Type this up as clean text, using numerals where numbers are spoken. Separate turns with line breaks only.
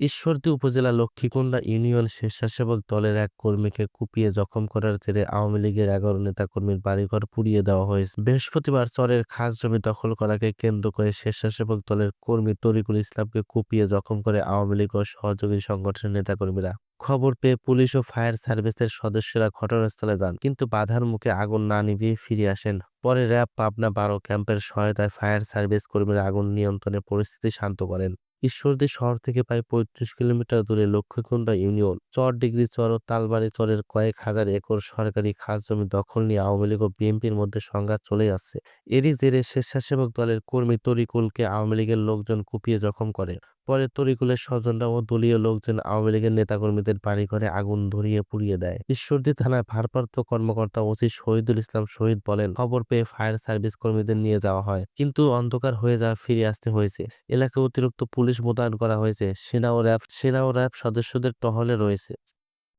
ঈশ্বরদী উপজেলা লক্ষ্মীকুণ্ডা ইউনিয়ন স্বেচ্ছাসেবক দলের এক কর্মীকে কুপিয়ে জখম করার জেরে আওয়ামী লীগের ১১ নেতাকর্মীর বাড়িঘর পুড়িয়ে দেওয়া হয়েছে। বৃহস্পতিবার চরের খাস জমি দখল করাকে কেন্দ্র করে স্বেচ্ছাসেবক দলের কর্মী তরিকুল ইসলামকে কুপিয়ে জখম করে আওয়ামী লীগ ও সহযোগী সংগঠনের নেতাকর্মীরা। খবর পেয়ে পুলিশ ও ফায়ার সার্ভিসের সদস্যরা ঘটনাস্থলে যান, কিন্তু বাধার মুখে আগুন না নিভিয়ে ফিরে আসেন। পরে র্যাব পাবনা ১২ ক্যাম্পের সহায়তায় ফায়ার সার্ভিস কর্মীরা আগুন নিয়ন্ত্রণে পরিস্থিতি শান্ত করেন। ঈশ্বরদী শহর থেকে প্রায় ৩৫ কিলোমিটার দূরে লক্ষ্মীকুণ্ডা ইউনিয়ন চর চর ও তালবাড়ি চরের কয়েক হাজার একর সরকারি খাস জমি দখল নিয়ে আওয়ামী লীগ ও বিএনপির মধ্যে সংঘাত চলে যাচ্ছে। এরই জেরে স্বেচ্ছাসেবক দলের কর্মী তরিকুলকে আওয়ামী লীগের লোকজন কুপিয়ে জখম করে। পরে তরিকুলের স্বজনরা ও দলীয় লোকজন আওয়ামী লীগের নেতাকর্মীদের বাড়িঘরে আগুন ধরিয়ে পুড়িয়ে দেয়। ঈশ্বরদী থানার ভারপ্রাপ্ত কর্মকর্তা ওসি শহীদুল ইসলাম শহীদ বলেন, খবর পেয়ে ফায়ার সার্ভিস কর্মীদের নিয়ে যাওয়া হয়, কিন্তু অন্ধকার হয়ে যাওয়া ফিরে আসতে হয়েছে। এলাকায় অতিরিক্ত পুলিশ মোতায়েন করা হয়েছে। সেনা ও র্যাব সদস্যদের টহলে রয়েছে।